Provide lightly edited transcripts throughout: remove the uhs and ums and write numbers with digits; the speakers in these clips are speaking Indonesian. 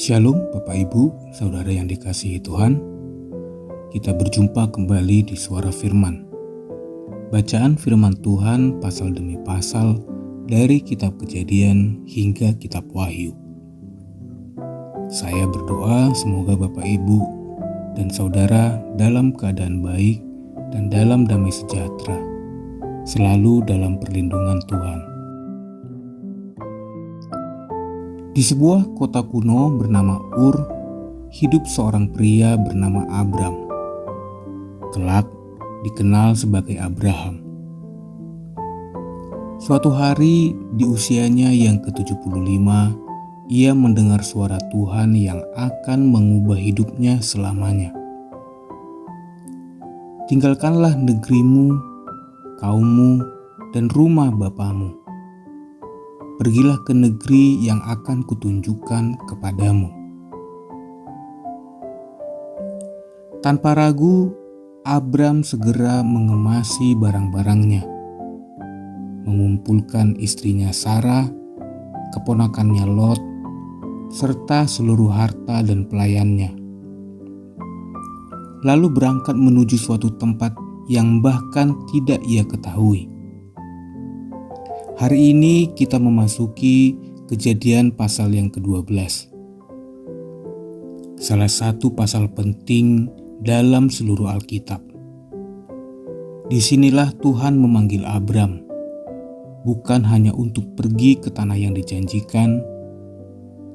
Shalom Bapak Ibu, Saudara yang dikasihi Tuhan. Kita berjumpa kembali di Suara Firman. Bacaan firman Tuhan pasal demi pasal dari kitab Kejadian hingga kitab Wahyu. Saya berdoa semoga Bapak Ibu dan Saudara dalam keadaan baik dan dalam damai sejahtera, selalu dalam perlindungan Tuhan. Di sebuah kota kuno bernama Ur, hidup seorang pria bernama Abram. Kelak dikenal sebagai Abraham. Suatu hari di usianya yang ke-75, ia mendengar suara Tuhan yang akan mengubah hidupnya selamanya. Tinggalkanlah negerimu, kaummu, dan rumah bapamu. Pergilah ke negeri yang akan kutunjukkan kepadamu. Tanpa ragu, Abram segera mengemasi barang-barangnya, mengumpulkan istrinya Sarah, keponakannya Lot, serta seluruh harta dan pelayannya. Lalu berangkat menuju suatu tempat yang bahkan tidak ia ketahui. Hari ini kita memasuki Kejadian pasal yang ke-12. Salah satu pasal penting dalam seluruh Alkitab. Disinilah Tuhan memanggil Abram, bukan hanya untuk pergi ke tanah yang dijanjikan,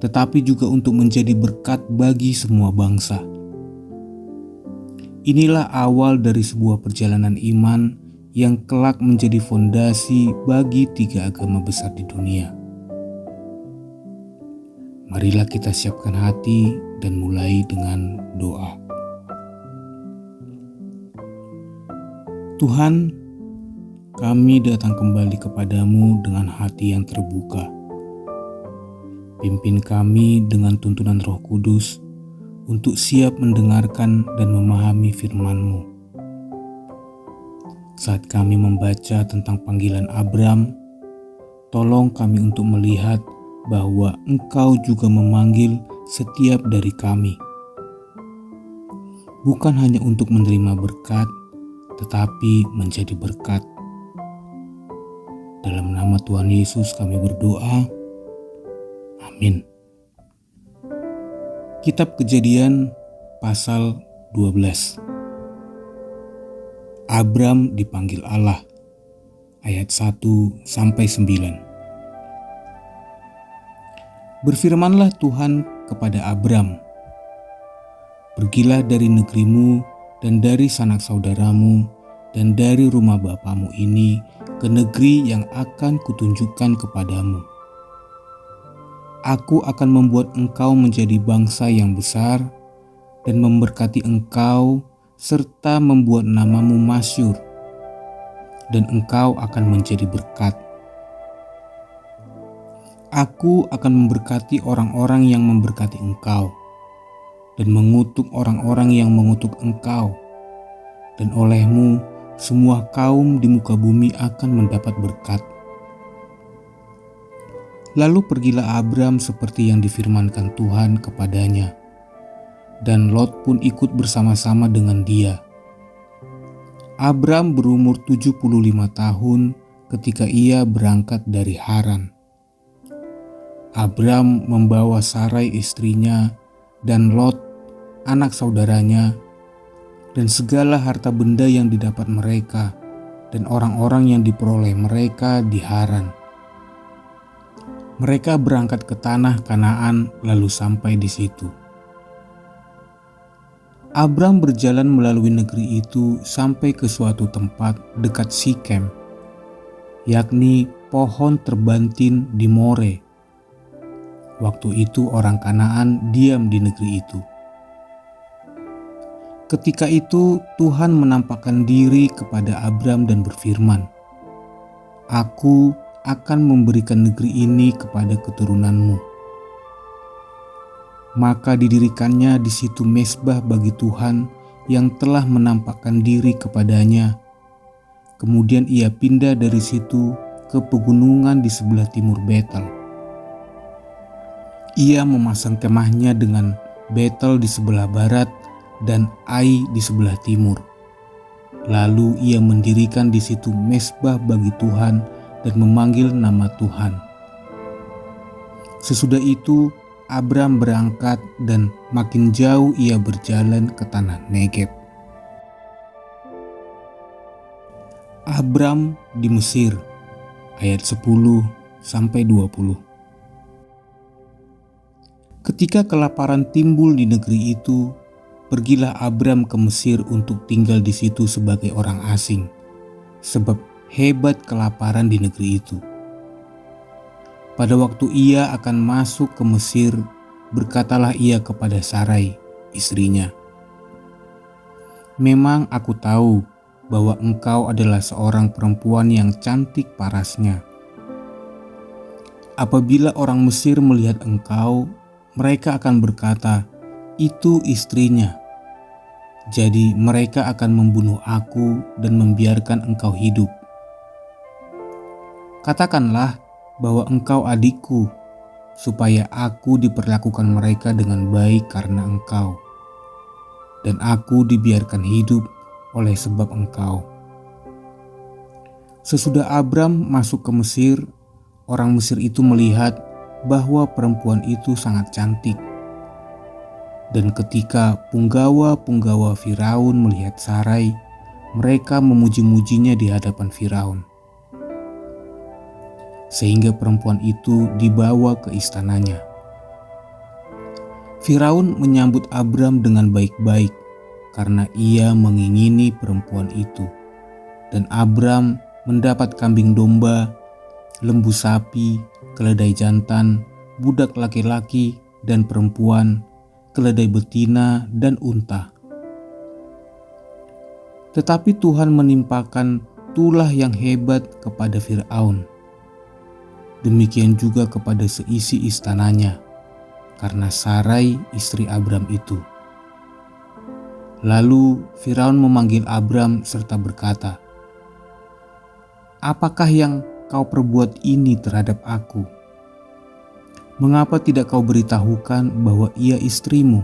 tetapi juga untuk menjadi berkat bagi semua bangsa. Inilah awal dari sebuah perjalanan iman yang kelak menjadi fondasi bagi 3 agama besar di dunia. Marilah kita siapkan hati dan mulai dengan doa. Tuhan, kami datang kembali kepadamu dengan hati yang terbuka. Pimpin kami dengan tuntunan Roh Kudus untuk siap mendengarkan dan memahami firman-Mu. Saat kami membaca tentang panggilan Abram, tolong kami untuk melihat bahwa Engkau juga memanggil setiap dari kami. Bukan hanya untuk menerima berkat, tetapi menjadi berkat. Dalam nama Tuhan Yesus kami berdoa. Amin. Kitab Kejadian pasal 12. Abram dipanggil Allah, ayat 1-9. Berfirmanlah Tuhan kepada Abram, "Pergilah dari negerimu dan dari sanak saudaramu dan dari rumah bapamu ini ke negeri yang akan kutunjukkan kepadamu. Aku akan membuat engkau menjadi bangsa yang besar dan memberkati engkau serta membuat namamu masyhur, dan engkau akan menjadi berkat. Aku akan memberkati orang-orang yang memberkati engkau, dan mengutuk orang-orang yang mengutuk engkau, dan olehmu semua kaum di muka bumi akan mendapat berkat." Lalu pergilah Abram seperti yang difirmankan Tuhan kepadanya, dan Lot pun ikut bersama-sama dengan dia. Abram berumur 75 tahun ketika ia berangkat dari Haran. Abram membawa Sarai istrinya dan Lot anak saudaranya dan segala harta benda yang didapat mereka dan orang-orang yang diperoleh mereka di Haran. Mereka berangkat ke tanah Kanaan lalu sampai di situ. Abram berjalan melalui negeri itu sampai ke suatu tempat dekat Sikem, yakni pohon terbantin di More. Waktu itu orang Kanaan diam di negeri itu. Ketika itu Tuhan menampakkan diri kepada Abram dan berfirman, "Aku akan memberikan negeri ini kepada keturunanmu." Maka didirikannya di situ mezbah bagi Tuhan yang telah menampakkan diri kepadanya. Kemudian ia pindah dari situ ke pegunungan di sebelah timur Betel. Ia memasang kemahnya dengan Betel di sebelah barat dan Ai di sebelah timur. Lalu ia mendirikan di situ mezbah bagi Tuhan dan memanggil nama Tuhan. Sesudah itu Abram berangkat dan makin jauh ia berjalan ke tanah Negeb. Abram di Mesir, ayat 10-20. Ketika kelaparan timbul di negeri itu, pergilah Abram ke Mesir untuk tinggal di situ sebagai orang asing, sebab hebat kelaparan di negeri itu. Pada waktu ia akan masuk ke Mesir, berkatalah ia kepada Sarai, istrinya, "Memang aku tahu bahwa engkau adalah seorang perempuan yang cantik parasnya. Apabila orang Mesir melihat engkau, mereka akan berkata, 'Itu istrinya.' Jadi mereka akan membunuh aku dan membiarkan engkau hidup. Katakanlah bahwa engkau adikku, supaya aku diperlakukan mereka dengan baik karena engkau, dan aku dibiarkan hidup oleh sebab engkau." Sesudah Abram masuk ke Mesir, orang Mesir itu melihat bahwa perempuan itu sangat cantik. Dan ketika punggawa-punggawa Firaun melihat Sarai, mereka memuji-mujinya di hadapan Firaun. Sehingga perempuan itu dibawa ke istananya. Firaun menyambut Abram dengan baik-baik karena ia mengingini perempuan itu. Dan Abram mendapat kambing domba, lembu sapi, keledai jantan, budak laki-laki dan perempuan, keledai betina dan unta. Tetapi Tuhan menimpakan tulah yang hebat kepada Firaun. Demikian juga kepada seisi istananya, karena Sarai istri Abram itu. Lalu Firaun memanggil Abram serta berkata, "Apakah yang kau perbuat ini terhadap aku? Mengapa tidak kau beritahukan bahwa ia istrimu?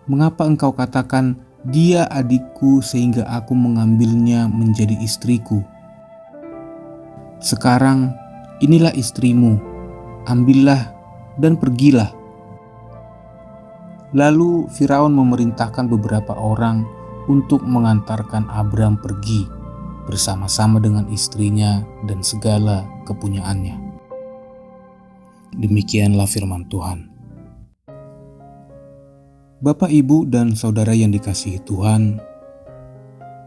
Mengapa engkau katakan, 'Dia adikku,' sehingga aku mengambilnya menjadi istriku? Sekarang inilah istrimu, ambillah dan pergilah." Lalu Firaun memerintahkan beberapa orang untuk mengantarkan Abram pergi bersama-sama dengan istrinya dan segala kepunyaannya. Demikianlah firman Tuhan. Bapak, Ibu, dan saudara yang dikasihi Tuhan,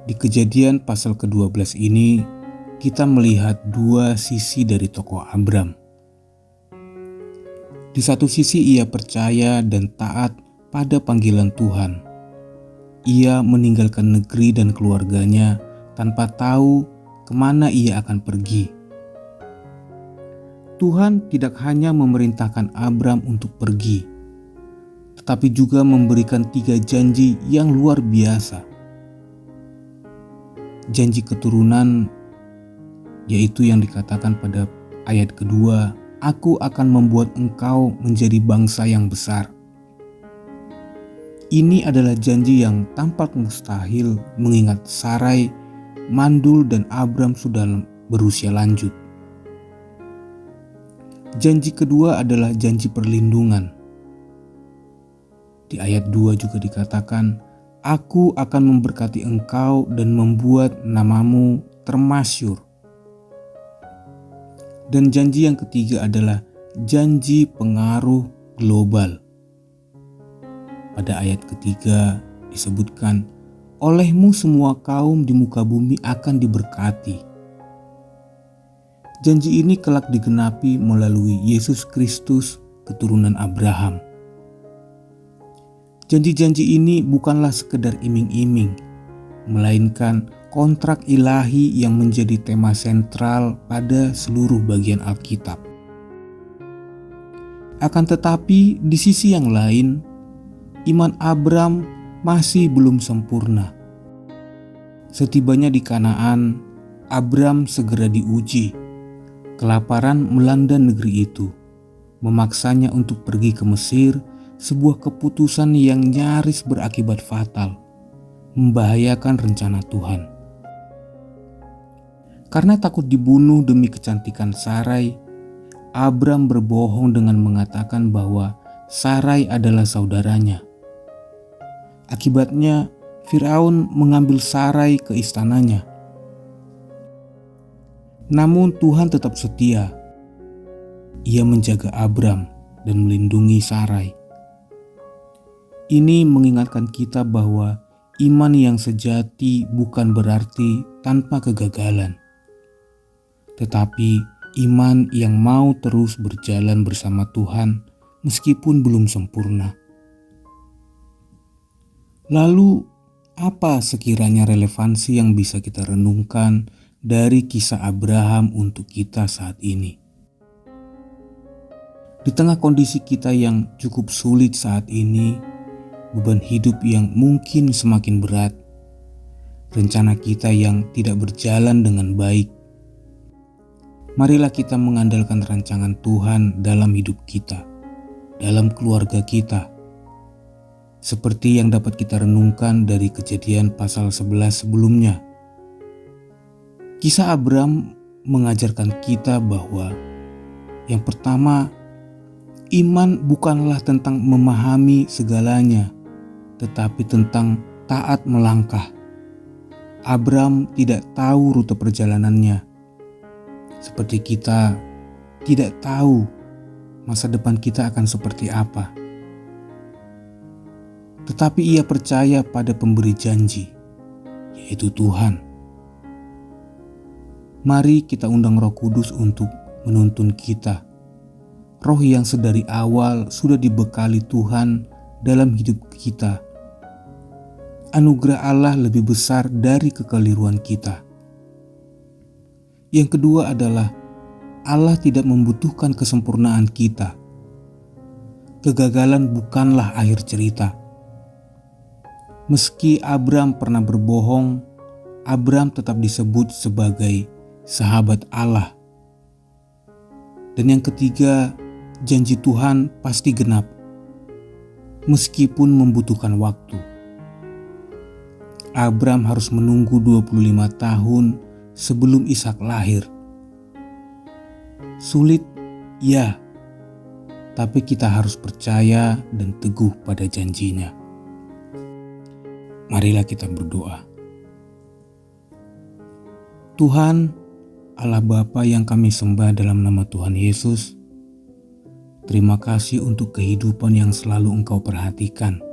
di Kejadian pasal ke-12 ini kita melihat dua sisi dari tokoh Abram. Di satu sisi ia percaya dan taat pada panggilan Tuhan. Ia meninggalkan negeri dan keluarganya tanpa tahu kemana ia akan pergi. Tuhan tidak hanya memerintahkan Abram untuk pergi, tetapi juga memberikan 3 janji yang luar biasa. Janji keturunan, yaitu yang dikatakan pada ayat kedua, "Aku akan membuat engkau menjadi bangsa yang besar." Ini adalah janji yang tampak mustahil mengingat Sarai mandul dan Abram sudah berusia lanjut. Janji kedua adalah janji perlindungan. Di ayat 2 juga dikatakan, "Aku akan memberkati engkau dan membuat namamu termasyur." Dan janji yang ketiga adalah janji pengaruh global. Pada ayat ketiga disebutkan, "Olehmu semua kaum di muka bumi akan diberkati." Janji ini kelak digenapi melalui Yesus Kristus, keturunan Abraham. Janji-janji ini bukanlah sekedar iming-iming, melainkan kontrak ilahi yang menjadi tema sentral pada seluruh bagian Alkitab. Akan tetapi di sisi yang lain, iman Abram masih belum sempurna. Setibanya di Kanaan, Abram segera diuji. Kelaparan melanda negeri itu. memaksanya untuk pergi ke Mesir, sebuah keputusan yang nyaris berakibat fatal, membahayakan rencana Tuhan. Karena takut dibunuh demi kecantikan Sarai, Abram berbohong dengan mengatakan bahwa Sarai adalah saudaranya. Akibatnya, Firaun mengambil Sarai ke istananya. Namun Tuhan tetap setia. Ia menjaga Abram dan melindungi Sarai. Ini mengingatkan kita bahwa iman yang sejati bukan berarti tanpa kegagalan, tetapi iman yang mau terus berjalan bersama Tuhan meskipun belum sempurna. Lalu, apa sekiranya relevansi yang bisa kita renungkan dari kisah Abraham untuk kita saat ini? Di tengah kondisi kita yang cukup sulit saat ini, beban hidup yang mungkin semakin berat, rencana kita yang tidak berjalan dengan baik, marilah kita mengandalkan rancangan Tuhan dalam hidup kita, dalam keluarga kita. Seperti yang dapat kita renungkan dari Kejadian pasal 11 sebelumnya. Kisah Abram mengajarkan kita bahwa yang pertama, iman bukanlah tentang memahami segalanya, tetapi tentang taat melangkah. Abram tidak tahu rute perjalanannya. Seperti kita tidak tahu masa depan kita akan seperti apa. Tetapi ia percaya pada pemberi janji, yaitu Tuhan. Mari kita undang Roh Kudus untuk menuntun kita. Roh yang sedari awal sudah dibekali Tuhan dalam hidup kita. Anugerah Allah lebih besar dari kekeliruan kita. Yang kedua adalah Allah tidak membutuhkan kesempurnaan kita. Kegagalan bukanlah akhir cerita. Meski Abram pernah berbohong, Abram tetap disebut sebagai sahabat Allah. Dan yang ketiga, janji Tuhan pasti genap, meskipun membutuhkan waktu. Abram harus menunggu 25 tahun sebelum Ishak lahir. Sulit, ya, tapi kita harus percaya dan teguh pada janjinya. Marilah kita berdoa. Tuhan, Allah Bapa yang kami sembah dalam nama Tuhan Yesus, terima kasih untuk kehidupan yang selalu Engkau perhatikan.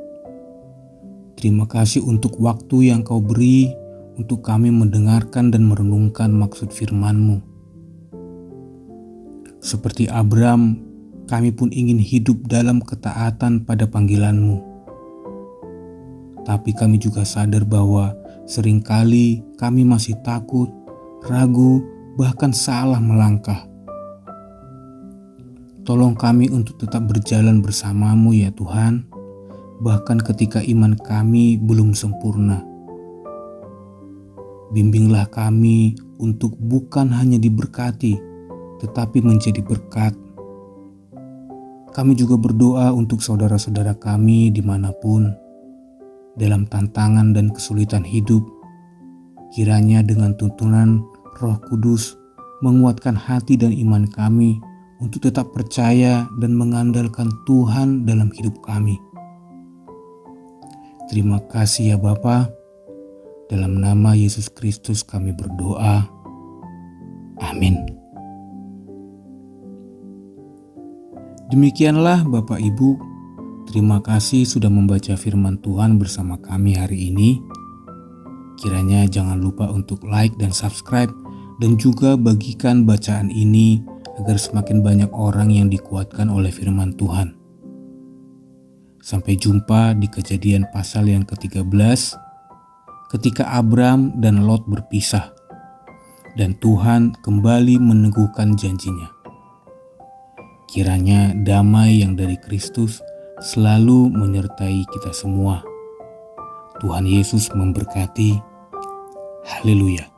Terima kasih untuk waktu yang Kau beri untuk kami mendengarkan dan merenungkan maksud firman-Mu. Seperti Abram, kami pun ingin hidup dalam ketaatan pada panggilan-Mu. Tapi kami juga sadar bahwa seringkali kami masih takut, ragu, bahkan salah melangkah. Tolong kami untuk tetap berjalan bersama-Mu ya Tuhan, bahkan ketika iman kami belum sempurna. Bimbinglah kami untuk bukan hanya diberkati, tetapi menjadi berkat. Kami juga berdoa untuk saudara-saudara kami dimanapun, dalam tantangan dan kesulitan hidup. Kiranya dengan tuntunan Roh Kudus menguatkan hati dan iman kami untuk tetap percaya dan mengandalkan Tuhan dalam hidup kami. Terima kasih ya Bapa. Dalam nama Yesus Kristus kami berdoa. Amin. Demikianlah Bapak Ibu, terima kasih sudah membaca firman Tuhan bersama kami hari ini. Kiranya jangan lupa untuk like dan subscribe, dan juga bagikan bacaan ini agar semakin banyak orang yang dikuatkan oleh firman Tuhan. Sampai jumpa di Kejadian pasal yang ke-13, ketika Abram dan Lot berpisah, dan Tuhan kembali meneguhkan janjinya. Kiranya damai yang dari Kristus selalu menyertai kita semua. Tuhan Yesus memberkati. Haleluya.